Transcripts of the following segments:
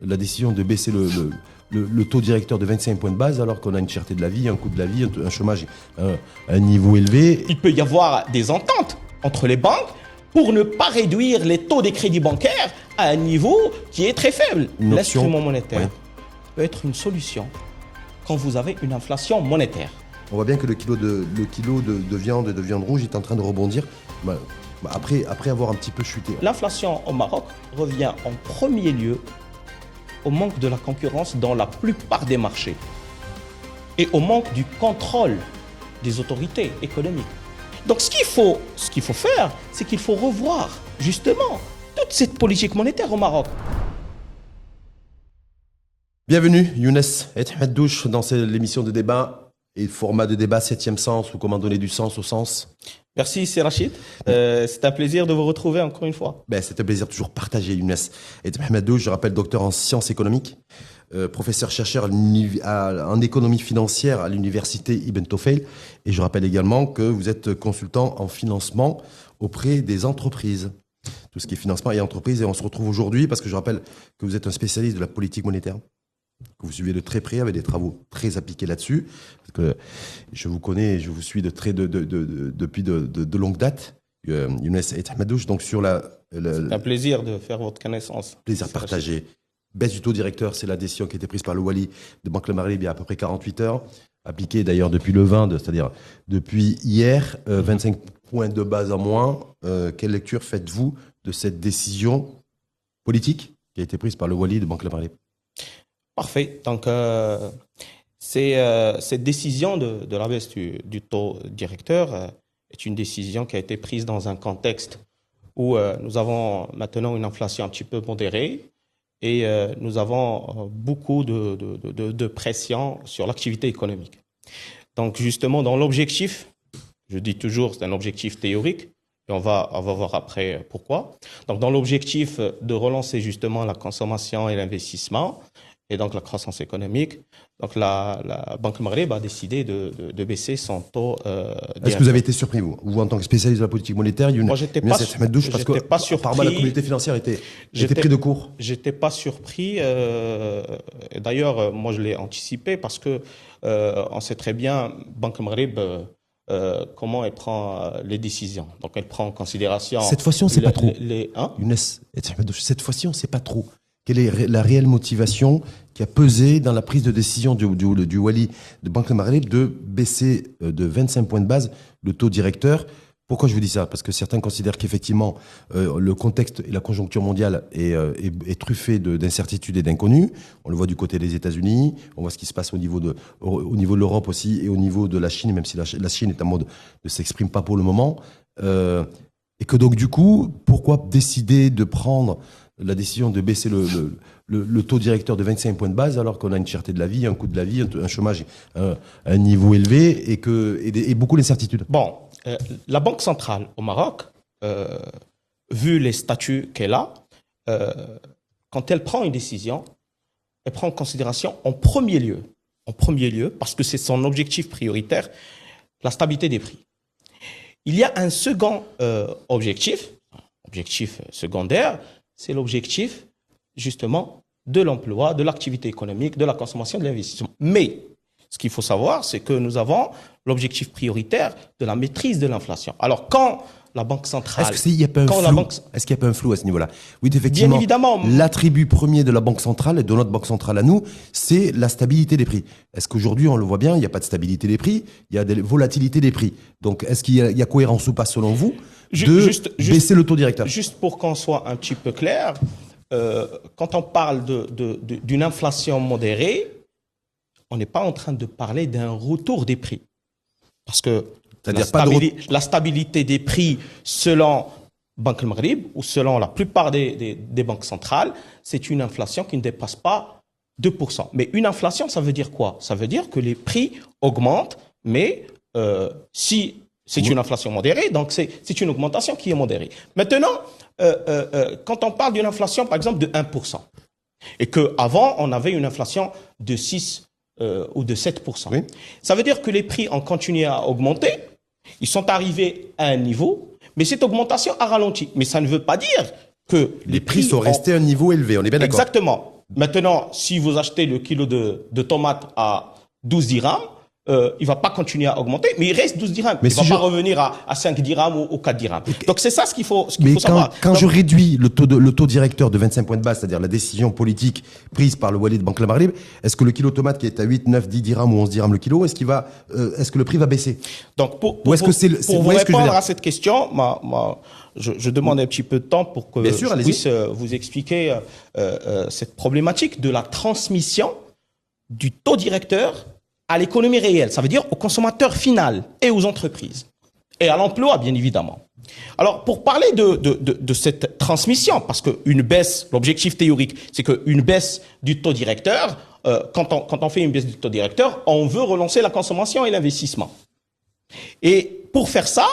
la décision de baisser le taux directeur de 25 points de base alors qu'on a une cherté de la vie, un coût de la vie, un chômage à un niveau élevé. Il peut y avoir des ententes entre les banques pour ne pas réduire les taux des crédits bancaires à un niveau qui est très faible. L'instrument monétaire peut être une solution quand vous avez une inflation monétaire. On voit bien que le kilo de viande rouge est en train de rebondir après avoir un petit peu chuté. L'inflation au Maroc revient en premier lieu au manque de la concurrence dans la plupart des marchés et au manque du contrôle des autorités économiques. Donc ce qu'il faut faire, c'est qu'il faut revoir justement toute cette politique monétaire au Maroc. Bienvenue Younes et Ahmed Douche dans l'émission de débat et format de débat 7e sens ou comment donner du sens au sens. Merci, c'est Rachid. C'est un plaisir de vous retrouver encore une fois. C'est un plaisir toujours partagé, Younes. Et Ahmed Douche, je rappelle, docteur en sciences économiques, professeur-chercheur en économie financière à l'université Ibn Tofel. Et je rappelle également que vous êtes consultant en financement auprès des entreprises. Tout ce qui est financement et entreprise. Et on se retrouve aujourd'hui parce que je rappelle que vous êtes un spécialiste de la politique monétaire, que vous suivez de très près avec des travaux très appliqués là-dessus. Parce que je vous connais, je vous suis depuis de longue date. Younes et Ahmed Douche, donc sur c'est un plaisir de faire votre connaissance. Plaisir partagé. Baisse du taux directeur, c'est la décision qui a été prise par le Wali de Banque Le Maghreb il y a à peu près 48 heures. Appliquée d'ailleurs depuis le 20, c'est-à-dire depuis hier, 25 points de base en moins. Quelle lecture faites-vous de cette décision politique qui a été prise par le Wali de Banque Le Maghreb? Parfait. Donc, cette décision de la baisse du taux directeur est une décision qui a été prise dans un contexte où nous avons maintenant une inflation un petit peu modérée et nous avons beaucoup de pression sur l'activité économique. Donc, justement, dans l'objectif, je dis toujours c'est un objectif théorique, et on va voir après pourquoi. Donc, dans l'objectif de relancer justement la consommation et l'investissement, et donc la croissance économique. Donc la Banque Maghreb a décidé de baisser son taux. Est-ce que vous avez été surpris, vous en tant que spécialiste de la politique monétaire? Moi, j'étais pas surpris. Apparemment, la communauté financière était pris de court. J'étais pas surpris. D'ailleurs, moi, je l'ai anticipé parce que on sait très bien, Banque Maghreb, comment elle prend les décisions. Donc, elle prend en considération. Cette fois-ci, on ne sait pas trop. Younes, cette fois-ci, on ne sait pas trop. Quelle est la réelle motivation qui a pesé dans la prise de décision du Wali de Banque Le Maghreb de baisser de 25 points de base le taux directeur? Pourquoi je vous dis ça? Parce que certains considèrent qu'effectivement, le contexte et la conjoncture mondiale est truffé d'incertitudes et d'inconnus. On le voit du côté des États-Unis, on voit ce qui se passe au niveau de l'Europe aussi et au niveau de la Chine, même si la Chine est en mode ne s'exprime pas pour le moment. Et que donc, du coup, pourquoi décider de prendre la décision de baisser le taux directeur de 25 points de base alors qu'on a une cherté de la vie, un coût de la vie, un chômage à un niveau élevé et beaucoup d'incertitudes? Bon, la Banque centrale au Maroc, vu les statuts qu'elle a, quand elle prend une décision, elle prend en considération en premier lieu, parce que c'est son objectif prioritaire, la stabilité des prix. Il y a un second objectif secondaire, c'est l'objectif, justement, de l'emploi, de l'activité économique, de la consommation, de l'investissement. Mais, ce qu'il faut savoir, c'est que nous avons l'objectif prioritaire de la maîtrise de l'inflation. Alors, quand la Banque centrale... Est-ce qu'il n'y a pas un flou à ce niveau-là? Oui, effectivement. Bien évidemment. L'attribut premier de la Banque centrale et de notre Banque centrale à nous, c'est la stabilité des prix. Est-ce qu'aujourd'hui, on le voit bien, il n'y a pas de stabilité des prix, il y a des volatilités des prix. Donc, est-ce qu'il y a cohérence ou pas, selon vous, baisser le taux directeur? Juste pour qu'on soit un petit peu clair, quand on parle d'une inflation modérée, on n'est pas en train de parler d'un retour des prix. Parce que la stabilité des prix, selon Banque Le Maghreb ou selon la plupart des banques centrales, c'est une inflation qui ne dépasse pas 2%. Mais une inflation, ça veut dire quoi? Ça veut dire que les prix augmentent, mais si c'est une inflation modérée, donc c'est une augmentation qui est modérée. Maintenant, quand on parle d'une inflation, par exemple, de 1%, et qu'avant, on avait une inflation de 6 ou de 7%, oui, ça veut dire que les prix ont continué à augmenter, ils sont arrivés à un niveau, mais cette augmentation a ralenti. Mais ça ne veut pas dire que les prix sont restés à un niveau élevé, on est bien d'accord. Exactement. Maintenant, si vous achetez le kilo de tomates à 12 dirhams, il va pas continuer à augmenter, mais il reste 12 dirhams. Mais il va pas revenir à 5 dirhams ou 4 dirhams. Donc c'est ça ce qu'il faut savoir. Quand je réduis le taux directeur de 25 points de base, c'est-à-dire la décision politique prise par le Wali de Banque El Maghreb, est-ce que le kilo de tomate qui est à 8, 9, 10 dirhams ou 11 dirhams le kilo, est-ce que le prix va baisser? Donc pour vous répondre à cette question, je demande un petit peu de temps pour que je puisse vous expliquer cette problématique de la transmission du taux directeur à l'économie réelle, ça veut dire au consommateur final et aux entreprises et à l'emploi, bien évidemment. Alors, pour parler de cette transmission, parce qu'une baisse, l'objectif théorique, c'est qu'une baisse du taux directeur, quand on fait une baisse du taux directeur, on veut relancer la consommation et l'investissement. Et pour faire ça,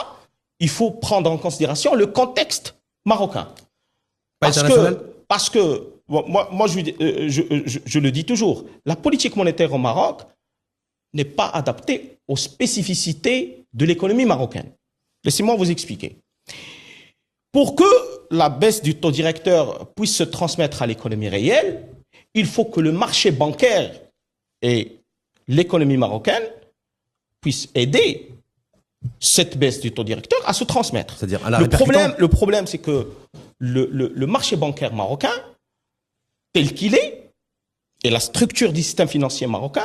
il faut prendre en considération le contexte marocain. Parce que moi je le dis toujours, la politique monétaire au Maroc n'est pas adapté aux spécificités de l'économie marocaine. Laissez-moi vous expliquer. Pour que la baisse du taux directeur puisse se transmettre à l'économie réelle, il faut que le marché bancaire et l'économie marocaine puissent aider cette baisse du taux directeur à se transmettre. C'est-à-dire le problème, c'est que le marché bancaire marocain, tel qu'il est, et la structure du système financier marocain,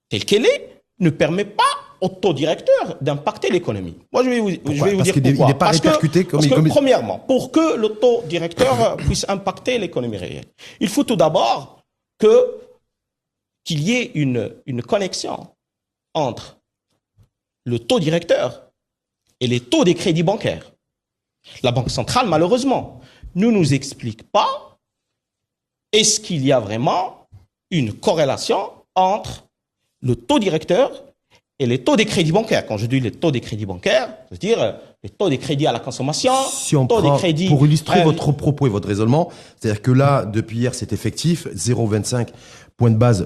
telle qu'elle est, ne permet pas au taux directeur d'impacter l'économie. Moi, je vais vous dire pourquoi. Il n'est pas répercuté parce que, premièrement, pour que le taux directeur puisse impacter l'économie réelle, il faut tout d'abord qu'il y ait une connexion entre le taux directeur et les taux des crédits bancaires. La Banque centrale, malheureusement, ne nous explique pas est-ce qu'il y a vraiment une corrélation entre le taux directeur et les taux des crédits bancaires. Quand je dis les taux des crédits bancaires, je veux dire les taux des crédits à la consommation, pour illustrer votre propos et votre raisonnement, c'est-à-dire que là, depuis hier, c'est effectif, 0,25 points de base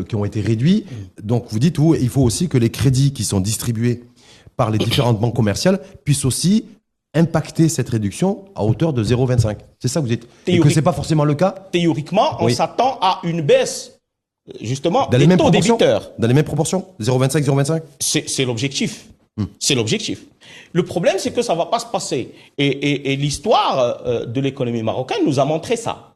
qui ont été réduits. Donc vous dites, il faut aussi que les crédits qui sont distribués par les différentes banques commerciales puissent aussi impacter cette réduction à hauteur de 0,25. C'est ça que vous dites. Et que c'est pas forcément le cas? Théoriquement, on s'attend à une baisse justement des taux débiteurs. Dans les mêmes proportions? 0,25, 0,25? C'est l'objectif. C'est l'objectif. Le problème, c'est que ça va pas se passer. Et l'histoire de l'économie marocaine nous a montré ça.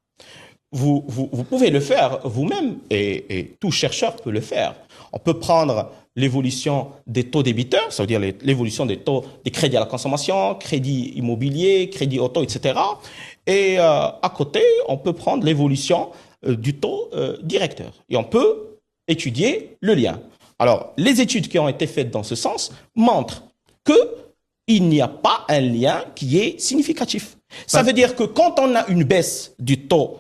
Vous pouvez le faire vous-même, et tout chercheur peut le faire. On peut prendre l'évolution des taux débiteurs, ça veut dire l'évolution des taux des crédits à la consommation, crédits immobiliers, crédits auto, etc. Et à côté, on peut prendre l'évolution du taux directeur. Et on peut étudier le lien. Alors, les études qui ont été faites dans ce sens montrent qu'il n'y a pas un lien qui est significatif. Ça veut dire que quand on a une baisse du taux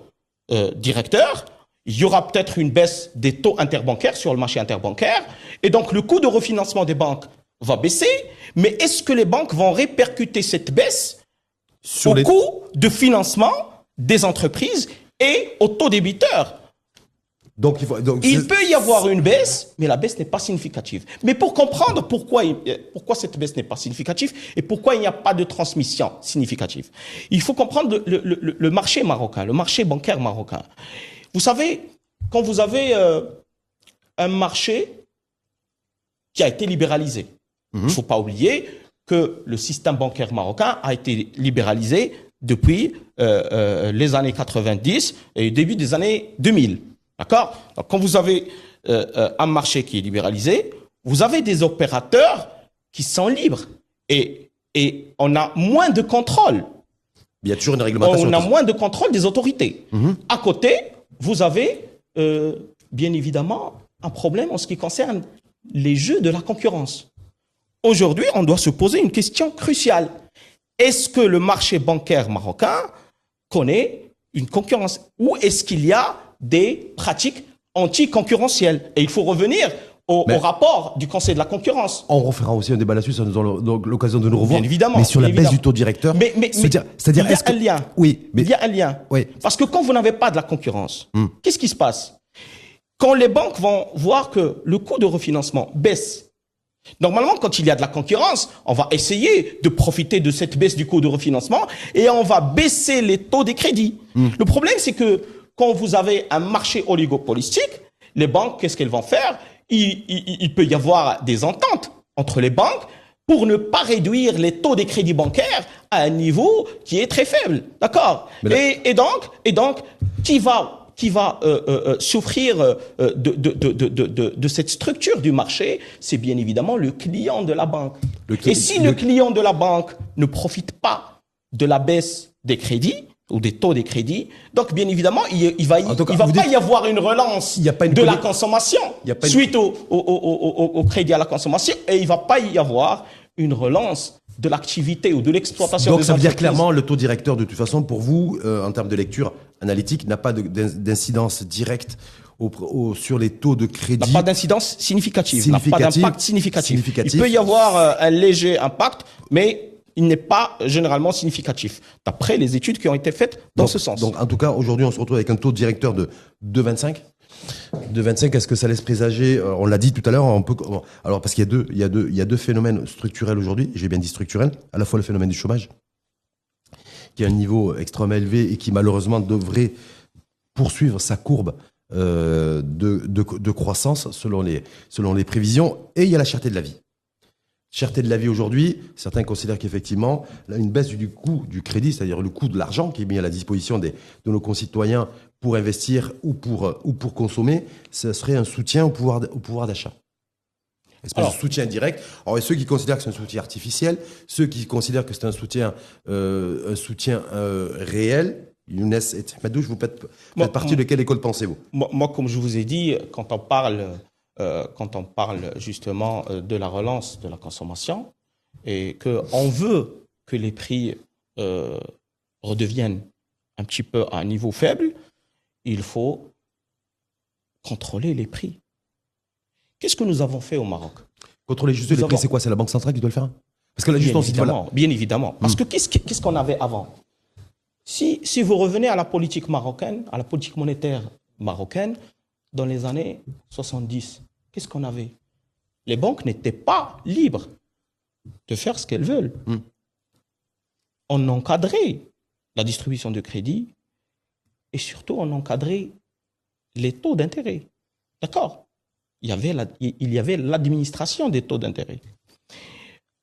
directeur, il y aura peut-être une baisse des taux interbancaires sur le marché interbancaire, et donc le coût de refinancement des banques va baisser, mais est-ce que les banques vont répercuter cette baisse au coût de financement des entreprises et au taux débiteur? Il peut y avoir une baisse, mais la baisse n'est pas significative. Mais pour comprendre pourquoi cette baisse n'est pas significative et pourquoi il n'y a pas de transmission significative, il faut comprendre le marché marocain, le marché bancaire marocain. Vous savez, quand vous avez un marché qui a été libéralisé, il ne faut pas oublier que le système bancaire marocain a été libéralisé depuis les années 90 et début des années 2000. D'accord? Donc, quand vous avez un marché qui est libéralisé, vous avez des opérateurs qui sont libres et on a moins de contrôle. Il y a toujours une réglementation. On a moins de contrôle des autorités. À côté, vous avez bien évidemment un problème en ce qui concerne les jeux de la concurrence. Aujourd'hui, on doit se poser une question cruciale. Est-ce que le marché bancaire marocain connaît une concurrence ou est-ce qu'il y a des pratiques anticoncurrentielles? Et il faut revenir au rapport du Conseil de la concurrence. On refera aussi un débat là-dessus, ça nous aura l'occasion de nous revoir. Bien évidemment. Mais sur la baisse du taux directeur, c'est-à-dire il y a un lien. Oui, mais il y a un lien. Oui. Parce que quand vous n'avez pas de la concurrence, qu'est-ce qui se passe? Quand les banques vont voir que le coût de refinancement baisse, normalement, quand il y a de la concurrence, on va essayer de profiter de cette baisse du coût de refinancement et on va baisser les taux des crédits. Le problème, c'est que quand vous avez un marché oligopolistique, les banques, qu'est-ce qu'elles vont faire? Il peut y avoir des ententes entre les banques pour ne pas réduire les taux des crédits bancaires à un niveau qui est très faible. D'accord? Et donc, qui va souffrir de cette structure du marché? C'est bien évidemment le client de la banque. Et si le client de la banque ne profite pas de la baisse des crédits, ou des taux des crédits, donc bien évidemment, il va pas y avoir une relance de la consommation suite au crédit à la consommation, et il va pas y avoir une relance de l'activité ou de l'exploitation des entreprises. Donc ça veut dire clairement, le taux directeur, de toute façon, pour vous, en termes de lecture analytique, n'a pas d'incidence directe sur les taux de crédit. N'a pas d'incidence significative, n'a pas d'impact significatif. Il peut y avoir un léger impact, mais il n'est pas généralement significatif, d'après les études qui ont été faites dans ce sens. Donc, en tout cas, aujourd'hui, on se retrouve avec un taux directeur de 2,25. De 25, est-ce que ça laisse présager, on l'a dit tout à l'heure, alors parce qu'il y a deux phénomènes structurels aujourd'hui, j'ai bien dit structurels, à la fois le phénomène du chômage, qui a un niveau extrêmement élevé et qui malheureusement devrait poursuivre sa courbe de croissance selon les prévisions, et il y a la cherté de la vie. Cherté de la vie aujourd'hui, certains considèrent qu'effectivement, une baisse du coût du crédit, c'est-à-dire le coût de l'argent qui est mis à la disposition de nos concitoyens pour investir ou pour consommer, ce serait un soutien au pouvoir d'achat. Espèce de soutien direct. Alors, ceux qui considèrent que c'est un soutien artificiel, ceux qui considèrent que c'est un soutien réel, Younes et Madouche, vous faites partie de quelle école pensez-vous? Moi, comme je vous ai dit, quand on parle justement de la relance de la consommation et qu'on veut que les prix redeviennent un petit peu à un niveau faible, il faut contrôler les prix. Qu'est-ce que nous avons fait au Maroc? Contrôler juste les prix, c'est quoi? C'est la Banque centrale qui doit le faire? Parce que là, juste bien évidemment. Parce que qu'est-ce qu'on avait avant? Si vous revenez à la politique marocaine, à la politique monétaire marocaine, dans les années 70, qu'est-ce qu'on avait? Les banques n'étaient pas libres de faire ce qu'elles veulent. On encadrait la distribution de crédit et surtout on encadrait les taux d'intérêt. D'accord? Il y avait l'administration des taux d'intérêt.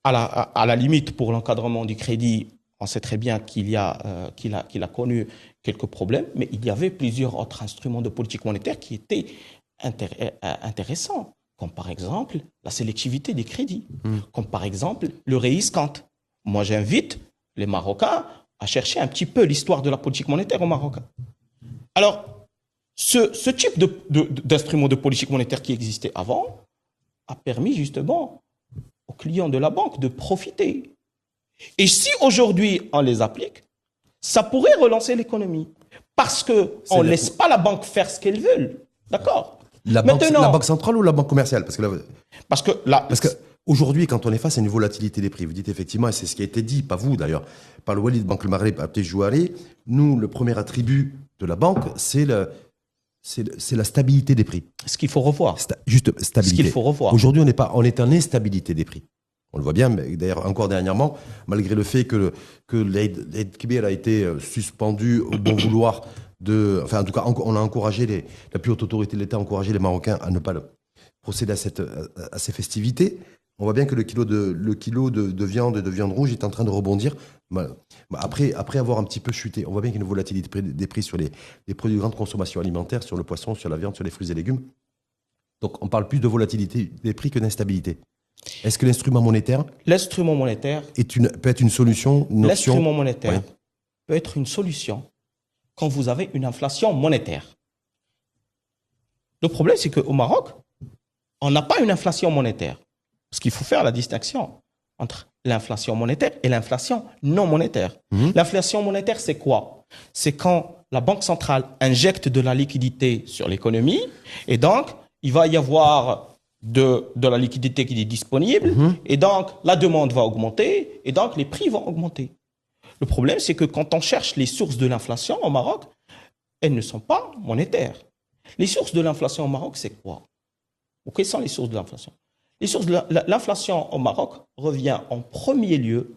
À la limite, pour l'encadrement du crédit, on sait très bien qu'il a connu quelques problèmes, mais il y avait plusieurs autres instruments de politique monétaire qui étaient intéressants, comme par exemple la sélectivité des crédits, comme par exemple le réiscante. Moi, j'invite les Marocains à chercher un petit peu l'histoire de la politique monétaire au Maroc. Alors, ce type d'instrument de politique monétaire qui existait avant a permis justement aux clients de la banque de profiter. Et si aujourd'hui on les applique, ça pourrait relancer l'économie. Parce qu'on ne laisse pas la banque faire ce qu'elle veut. D'accord? La banque centrale ou la banque commerciale? Parce que aujourd'hui, quand on est face à une volatilité des prix, vous dites effectivement, et c'est ce qui a été dit, pas vous d'ailleurs, par le Wali de Banque Maghreb Abdejouari, nous, le premier attribut de la banque, c'est la stabilité des prix. Ce qu'il faut revoir. Juste stabilité. Ce qu'il faut revoir. Aujourd'hui, on est en instabilité des prix. On le voit bien, mais d'ailleurs, encore dernièrement, malgré le fait que l'aide Kibir a été suspendu au bon vouloir enfin, en tout cas, on a encouragé la plus haute autorité de l'État a encouragé les Marocains à ne pas procéder à ces festivités. On voit bien que le kilo de viande rouge est en train de rebondir. Après avoir un petit peu chuté, on voit bien qu'il y a une volatilité des prix sur les produits de grande consommation alimentaire, sur le poisson, sur la viande, sur les fruits et légumes. Donc, on parle plus de volatilité des prix que d'instabilité. Est-ce que l'instrument monétaire peut être une solution, une option? L'instrument monétaire peut être une solution quand vous avez une inflation monétaire. Le problème, c'est qu'au Maroc, on n'a pas une inflation monétaire. Parce qu'il faut faire la distinction entre l'inflation monétaire et l'inflation non monétaire. L'inflation monétaire, c'est quoi? C'est quand la Banque centrale injecte de la liquidité sur l'économie et donc, il va y avoir de la liquidité qui est disponible, et donc la demande va augmenter, et donc les prix vont augmenter. Le problème, c'est que quand on cherche les sources de l'inflation au Maroc, elles ne sont pas monétaires. Les sources de l'inflation au Maroc, c'est quoi? Ou quelles sont les sources de l'inflation? Les sources de l'inflation au Maroc revient en premier lieu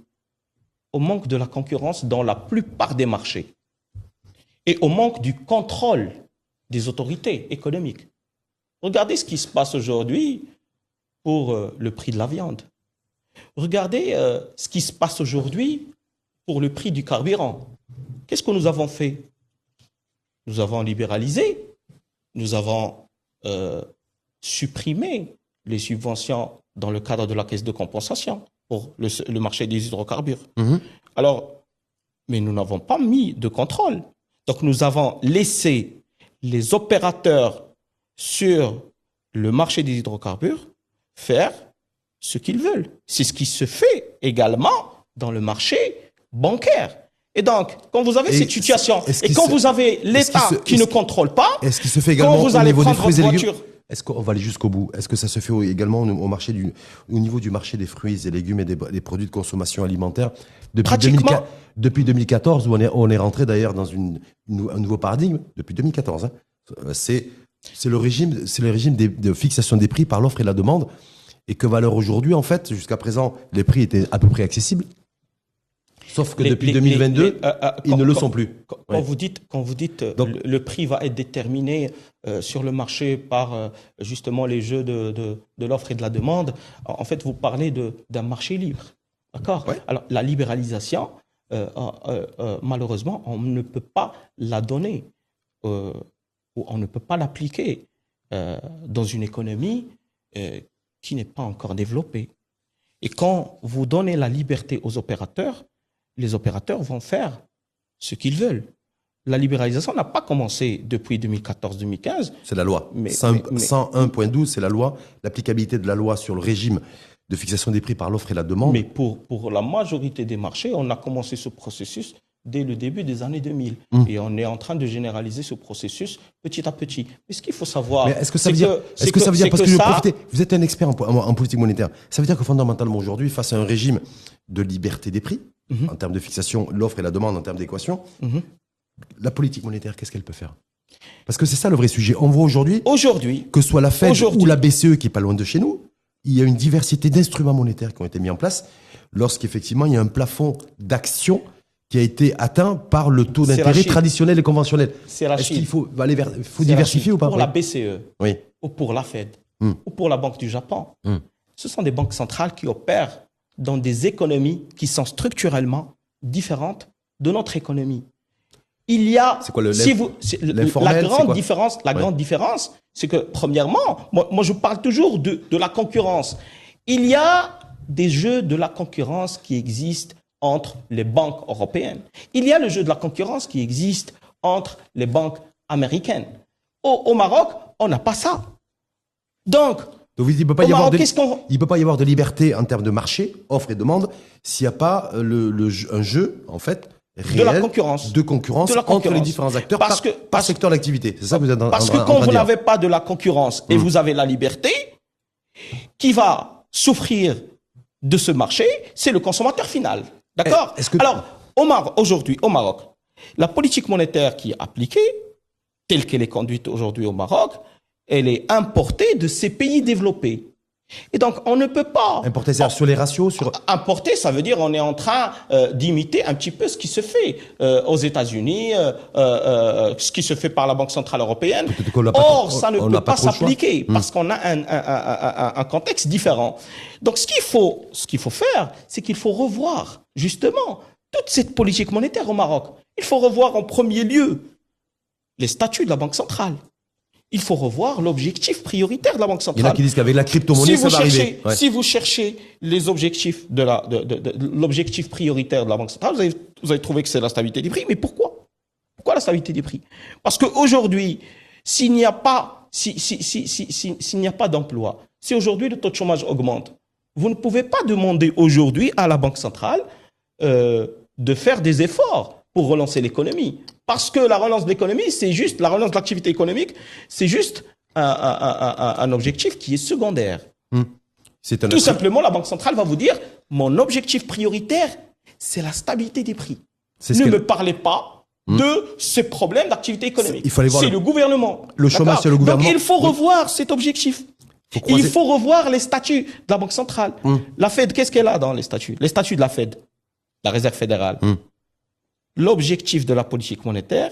au manque de la concurrence dans la plupart des marchés. et au manque du contrôle des autorités économiques. Regardez ce qui se passe aujourd'hui pour le prix de la viande. Regardez ce qui se passe aujourd'hui pour le prix du carburant. Qu'est-ce que nous avons fait? Nous avons libéralisé, nous avons supprimé les subventions dans le cadre de la caisse de compensation pour le marché des hydrocarbures. Alors, mais nous n'avons pas mis de contrôle. Donc nous avons laissé les opérateurs sur le marché des hydrocarbures faire ce qu'ils veulent. C'est ce qui se fait également dans le marché bancaire. Et donc, quand vous avez cette situation, et quand vous avez l'État qui ne contrôle pas, est-ce qu'il se fait également quand vous allez prendre votre voiture... Est-ce qu'on va aller jusqu'au bout? Est-ce que ça se fait également au niveau du marché des fruits et légumes et des produits de consommation alimentaire depuis 2014, où on est rentré d'ailleurs dans un nouveau paradigme, depuis 2014. C'est le régime de fixation des prix par l'offre et la demande. Et que valeur aujourd'hui, en fait, jusqu'à présent, les prix étaient à peu près accessibles. Sauf que depuis 2022, ils ne le sont plus. Quand vous dites donc, le prix va être déterminé sur le marché par justement les jeux de l'offre et de la demande, en fait, vous parlez d'un marché libre. D'accord? Ouais. Alors, la libéralisation, malheureusement, on ne peut pas la donner, ou on ne peut pas l'appliquer dans une économie qui n'est pas encore développée. Et quand vous donnez la liberté aux opérateurs, les opérateurs vont faire ce qu'ils veulent. La libéralisation n'a pas commencé depuis 2014-2015. C'est la loi. 101.12, c'est la loi, l'applicabilité de la loi sur le régime de fixation des prix par l'offre et la demande. Mais pour la majorité des marchés, on a commencé ce processus dès le début des années 2000. Et on est en train de généraliser ce processus petit à petit. Mais ce qu'il faut savoir... Mais est-ce que ça veut dire... Parce que vous êtes un expert en politique monétaire. Ça veut dire que fondamentalement aujourd'hui, face à un régime de liberté des prix, en termes de fixation, l'offre et la demande, en termes d'équation, la politique monétaire, qu'est-ce qu'elle peut faire? Parce que c'est ça le vrai sujet. On voit aujourd'hui, que ce soit la Fed ou la BCE qui est pas loin de chez nous, il y a une diversité d'instruments monétaires qui ont été mis en place lorsqu'effectivement il y a un plafond d'action qui a été atteint par le taux d'intérêt traditionnel et conventionnel. Est-ce qu'il faut diversifier ou pas? Pour la BCE, ou pour la Fed, ou pour la Banque du Japon, ce sont des banques centrales qui opèrent dans des économies qui sont structurellement différentes de notre économie. Il y a... C'est quoi la grande différence, c'est que, premièrement, moi je parle toujours de la concurrence. Il y a des jeux de la concurrence qui existent entre les banques européennes. Il y a le jeu de la concurrence qui existe entre les banques américaines. Au Maroc, on n'a pas ça. Donc il ne peut pas y avoir de liberté en termes de marché, offre et demande, s'il n'y a pas un jeu, en fait, réel de concurrence entre les différents acteurs par secteur d'activité. C'est ça que vous êtes en train de dire. Parce que quand vous n'avez pas de la concurrence et vous avez la liberté, qui va souffrir de ce marché, c'est le consommateur final. D'accord? Alors, aujourd'hui, au Maroc, la politique monétaire qui est appliquée, telle qu'elle est conduite aujourd'hui au Maroc, elle est importée de ces pays développés. Et donc, on ne peut pas... Importer ça sur les ratios Importer, ça veut dire on est en train d'imiter un petit peu ce qui se fait aux États-Unis, ce qui se fait par la Banque Centrale Européenne. Or, ça ne peut pas s'appliquer parce qu'on a un contexte différent. Donc, ce qu'il faut faire, c'est qu'il faut revoir, justement, toute cette politique monétaire au Maroc. Il faut revoir en premier lieu les statuts de la Banque Centrale. Il faut revoir l'objectif prioritaire de la Banque centrale. Il y en a qui disent qu'avec la crypto-monnaie, ça va arriver. Si vous cherchez les objectifs l'objectif prioritaire de la Banque centrale, vous allez trouver que c'est la stabilité des prix. Mais pourquoi? Pourquoi la stabilité des prix? Parce qu'aujourd'hui, s'il n'y a pas d'emploi, si aujourd'hui le taux de chômage augmente, vous ne pouvez pas demander aujourd'hui à la Banque centrale de faire des efforts pour relancer l'économie. Parce que la relance de l'économie, la relance de l'activité économique, c'est juste un objectif qui est secondaire. Tout simplement, la Banque centrale va vous dire, mon objectif prioritaire, c'est la stabilité des prix. Ne me parlez pas de ces problèmes d'activité économique. C'est le gouvernement. Le chômage, c'est le gouvernement. Donc, il faut revoir cet objectif. Il faut revoir les statuts de la Banque centrale. La Fed, qu'est-ce qu'elle a dans les statuts? Les statuts de la Fed, la Réserve fédérale. L'objectif de la politique monétaire,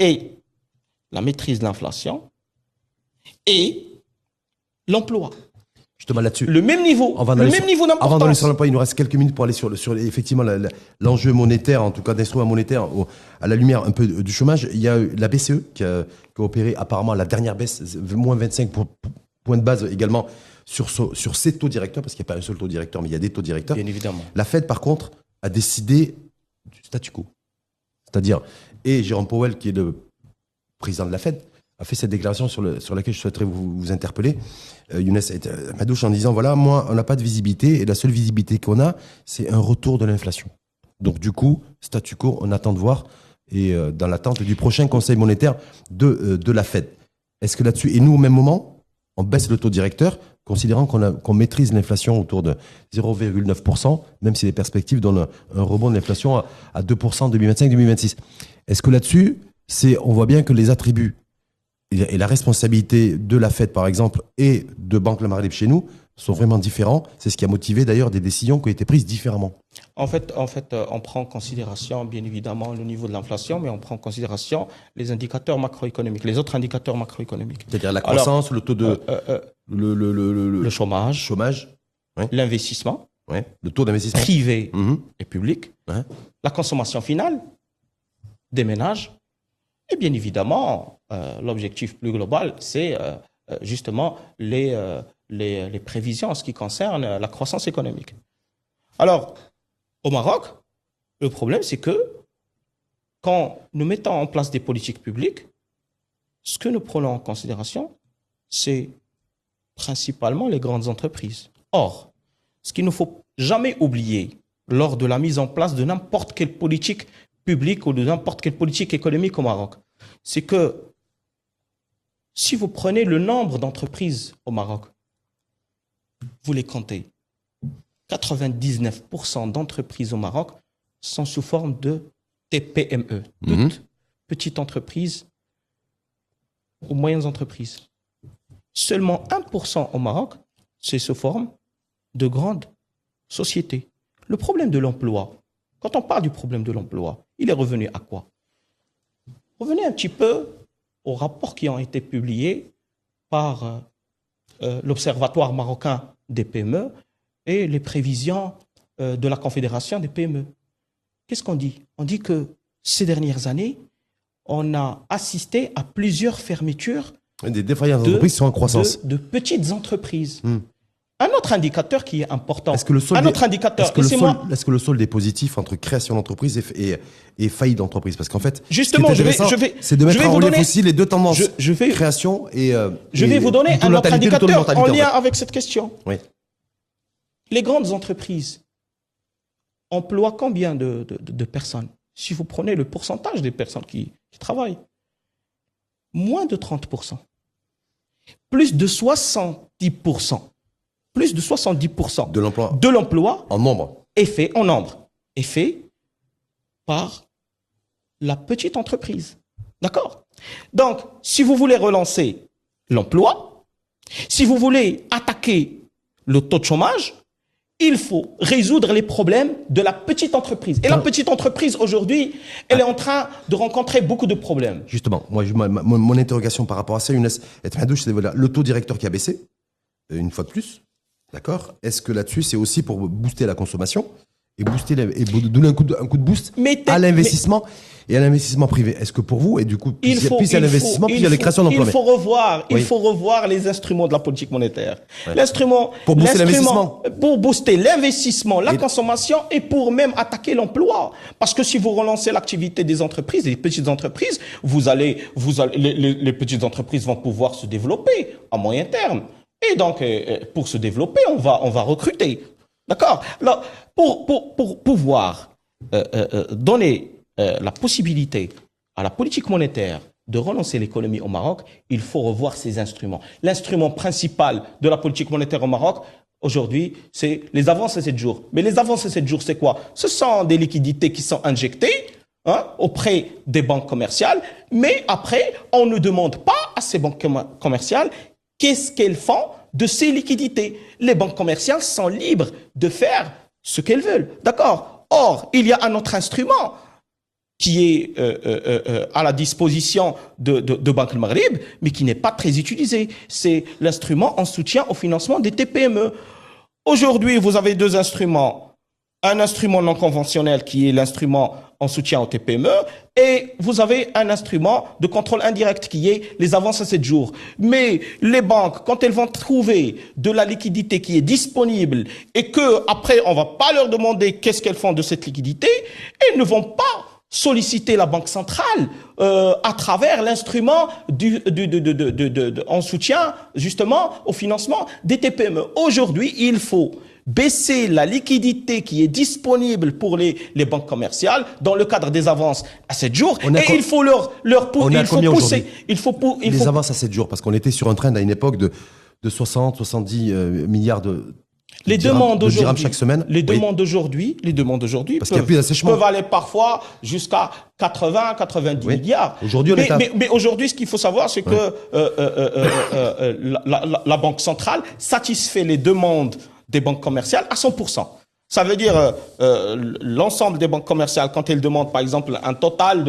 et la maîtrise de l'inflation et l'emploi. Justement là-dessus. Le même niveau, niveau d'importance. Avant d'aller sur l'emploi, il nous reste quelques minutes pour aller sur effectivement l'enjeu monétaire, en tout cas d'instruments monétaires, à la lumière un peu du chômage. Il y a la BCE qui a opéré apparemment la dernière baisse, moins 25 points de base également sur ses taux directeurs, parce qu'il n'y a pas un seul taux directeur, mais il y a des taux directeurs. Bien évidemment. La Fed, par contre, a décidé du statu quo. C'est-à-dire, et Jérôme Powell, qui est le président de la Fed, a fait cette déclaration sur laquelle je souhaiterais vous interpeller, Younes Madouche, en disant, voilà, moi, on n'a pas de visibilité, et la seule visibilité qu'on a, c'est un retour de l'inflation. Donc, du coup, statu quo, on attend de voir, et dans l'attente du prochain conseil monétaire de la Fed. Est-ce que là-dessus, et nous, au même moment, on baisse le taux directeur, considérant qu'on maîtrise l'inflation autour de 0,9%, même si les perspectives donnent un rebond de l'inflation à 2% en 2025-2026. Est-ce que là-dessus, on voit bien que les attributs et la responsabilité de la Fed, par exemple, et de Banque Leumi chez nous, sont vraiment différents. C'est ce qui a motivé d'ailleurs des décisions qui ont été prises différemment. En fait, on prend en considération, bien évidemment, le niveau de l'inflation, mais on prend en considération les indicateurs macroéconomiques, les autres indicateurs macroéconomiques. C'est-à-dire la croissance, le taux de... le chômage, ouais. L'investissement, ouais. Le taux d'investissement privé et public, ouais. La consommation finale des ménages, et bien évidemment, l'objectif plus global, c'est justement les prévisions en ce qui concerne la croissance économique. Alors, au Maroc, le problème, c'est que quand nous mettons en place des politiques publiques, ce que nous prenons en considération, c'est principalement les grandes entreprises. Or, ce qu'il ne faut jamais oublier lors de la mise en place de n'importe quelle politique publique ou de n'importe quelle politique économique au Maroc, c'est que si vous prenez le nombre d'entreprises au Maroc, vous les comptez, 99% d'entreprises au Maroc sont sous forme de TPME, toutes petites entreprises ou moyennes entreprises. Seulement 1% au Maroc, c'est sous forme de grandes sociétés. Le problème de l'emploi, quand on parle du problème de l'emploi, il est revenu à quoi? Revenez un petit peu aux rapports qui ont été publiés par l'Observatoire marocain des PME et les prévisions de la Confédération des PME. Qu'est-ce qu'on dit? On dit que ces dernières années, on a assisté à plusieurs fermetures des défaillances d'entreprises sont en croissance. De petites entreprises. Un autre indicateur qui est important. Est-ce que le solde est positif entre création d'entreprise et faillite d'entreprise? Parce qu'en fait, justement, c'est de mettre en relief aussi les deux tendances, création et je vais vous donner un autre indicateur en lien avec cette question. Oui. Les grandes entreprises emploient combien de personnes? Si vous prenez le pourcentage des personnes qui travaillent, moins de 30%. Plus de 70%. Plus de 70% de l'emploi en nombre est fait par la petite entreprise. D'accord? Donc, si vous voulez relancer l'emploi, si vous voulez attaquer le taux de chômage, il faut résoudre les problèmes de la petite entreprise. Et la petite entreprise, aujourd'hui, elle est en train de rencontrer beaucoup de problèmes. Justement, mon interrogation par rapport à ça, Younes Madouche, c'est le taux directeur qui a baissé, une fois de plus. D'accord. Est-ce que là-dessus, c'est aussi pour booster la consommation et donner un coup de boost à l'investissement et à l'investissement privé? Est-ce que pour vous, et du coup, plus il y a l'investissement, plus il y a les créations d'emplois? Il faut revoir les instruments de la politique monétaire. Ouais. Pour booster l'investissement. Pour booster l'investissement, la consommation et pour même attaquer l'emploi. Parce que si vous relancez l'activité des entreprises, des petites entreprises, les petites entreprises vont pouvoir se développer à moyen terme. Et donc, pour se développer, on va recruter. D'accord? Alors, pour pouvoir donner la possibilité à la politique monétaire de relancer l'économie au Maroc, il faut revoir ses instruments. L'instrument principal de la politique monétaire au Maroc, aujourd'hui, c'est les avances à 7 jours. Mais les avances à 7 jours, c'est quoi? Ce sont des liquidités qui sont injectées auprès des banques commerciales, mais après, on ne demande pas à ces banques commerciales qu'est-ce qu'elles font de ces liquidités. Les banques commerciales sont libres de faire ce qu'elles veulent. D'accord? Or, il y a un autre instrument qui est à la disposition de Banque du Maghreb, mais qui n'est pas très utilisé. C'est l'instrument en soutien au financement des TPME. Aujourd'hui, vous avez deux instruments. Un instrument non conventionnel qui est l'instrument en soutien aux TPME et vous avez un instrument de contrôle indirect qui est les avances à 7 jours. Mais les banques, quand elles vont trouver de la liquidité qui est disponible et que après on va pas leur demander qu'est-ce qu'elles font de cette liquidité, elles ne vont pas solliciter la Banque centrale à travers l'instrument en soutien justement au financement des TPME. Aujourd'hui, il faut baisser la liquidité qui est disponible pour les banques commerciales dans le cadre des avances à 7 jours. Et il faut leur pousser. Les avances à 7 jours, parce qu'on était sur un trend à une époque de 60, 70 milliards de demandes aujourd'hui, chaque semaine. Les demandes d'aujourd'hui peuvent aller parfois jusqu'à 80, 90 milliards. Aujourd'hui, mais aujourd'hui, ce qu'il faut savoir, c'est que la Banque centrale satisfait les demandes des banques commerciales à 100%. Ça veut dire l'ensemble des banques commerciales, quand elles demandent par exemple un total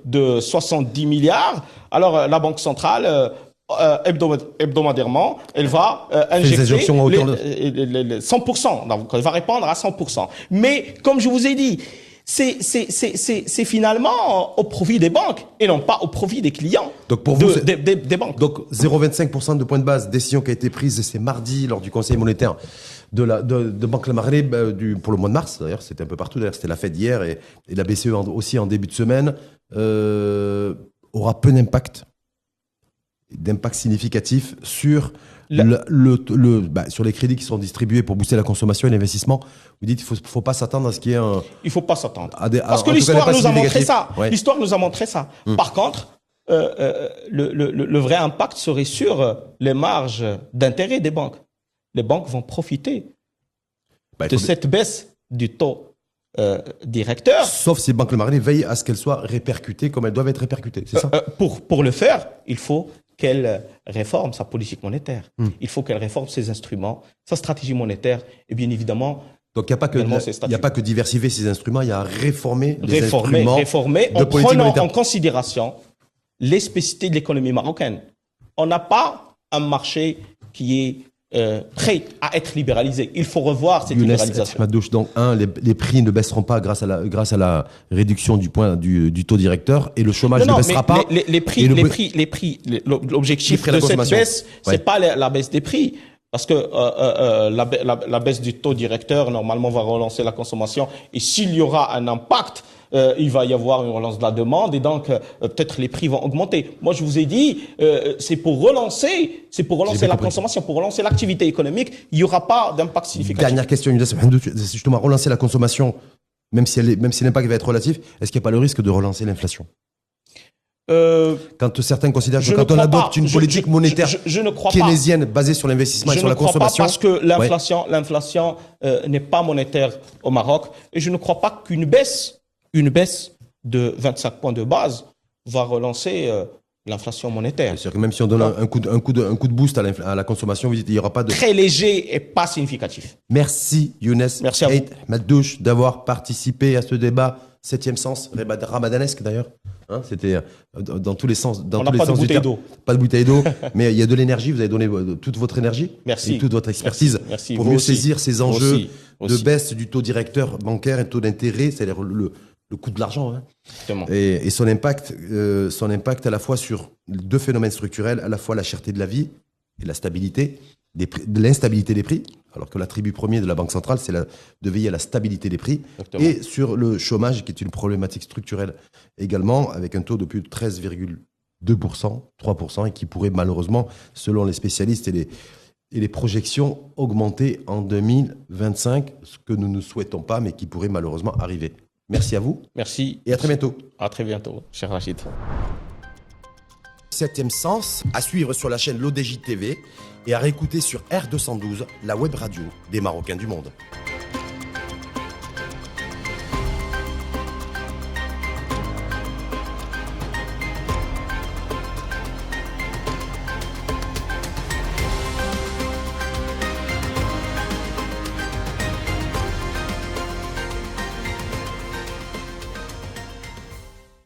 de 70 milliards, alors la Banque centrale hebdomadairement, elle va injecter 100%. Donc, elle va répondre à 100%. Mais comme je vous ai dit, c'est finalement au profit des banques et non pas au profit des clients. Donc pour vous, des banques. Donc 0,25% de point de base, décision qui a été prise, c'est mardi lors du Conseil monétaire de Banque le Maghreb pour le mois de mars. D'ailleurs, c'était un peu partout. D'ailleurs, c'était la Fed hier et la BCE aussi en début de semaine. Aura peu d'impact significatif sur sur les crédits qui sont distribués pour booster la consommation et l'investissement. Vous dites qu'il ne faut pas s'attendre à ce qu'il y ait un... Il ne faut pas s'attendre. Parce que l'histoire nous a montré ça. Ouais. L'histoire nous a montré ça. Par contre, le vrai impact serait sur les marges d'intérêt des banques. Les banques vont profiter de cette baisse du taux directeur. Sauf si Banque le Maghreb veille à ce qu'elles soient répercutées comme elles doivent être répercutées, c'est ça? Pour le faire, il faut qu'elle réforme sa politique monétaire. Il faut qu'elle réforme ses instruments, sa stratégie monétaire et bien évidemment... Donc il n'y a pas que diversifier ces instruments, il y a réformer les instruments en prenant en considération les spécificités de l'économie marocaine. On n'a pas un marché qui est prêt à être libéralisé. Il faut revoir cette libéralisation. Donc, les prix ne baisseront pas grâce à la réduction du taux directeur et le chômage ne baissera pas. L'objectif de cette baisse, c'est pas la baisse des prix. Parce que la baisse du taux directeur, normalement, va relancer la consommation. Et s'il y aura un impact, il va y avoir une relance de la demande et donc peut-être les prix vont augmenter. Moi, je vous ai dit, c'est pour relancer la consommation, pour relancer l'activité économique. Il n'y aura pas d'impact significatif. Dernière question, c'est justement relancer la consommation, même si l'impact va être relatif. Est-ce qu'il n'y a pas le risque de relancer l'inflation? Quand certains considèrent que quand on adopte une politique monétaire keynésienne basée sur l'investissement et sur la consommation... Je ne crois pas parce que l'inflation n'est pas monétaire au Maroc. Et je ne crois pas qu'une baisse de 25 points de base va relancer l'inflation monétaire. C'est sûr que même si on donne un coup de boost à la consommation, vous dites il n'y aura pas de... Très léger et pas significatif. Merci Younes Madouche d'avoir participé à ce débat 7e sens, ramadanesque d'ailleurs. C'était dans tous les sens. On n'a pas de bouteille d'eau. Pas de bouteille d'eau, mais il y a de l'énergie. Vous avez donné toute votre énergie et toute votre expertise pour mieux saisir ces enjeux de baisse du taux directeur bancaire et taux d'intérêt, c'est-à-dire le coût de l'argent. Et son impact à la fois sur deux phénomènes structurels, à la fois la cherté de la vie et la stabilité, de l'instabilité des prix, alors que l'attribut premier de la Banque centrale, c'est de veiller à la stabilité des prix. Exactement. Et sur le chômage, qui est une problématique structurelle également, avec un taux de plus de 13,2%, 3%, et qui pourrait malheureusement, selon les spécialistes et les projections, augmenter en 2025, ce que nous ne souhaitons pas, mais qui pourrait malheureusement arriver. Merci à vous. Merci. Et à très bientôt. À très bientôt, cher Rachid. 7e sens, à suivre sur la chaîne l'ODJ TV et à réécouter sur R212, la web radio des Marocains du monde.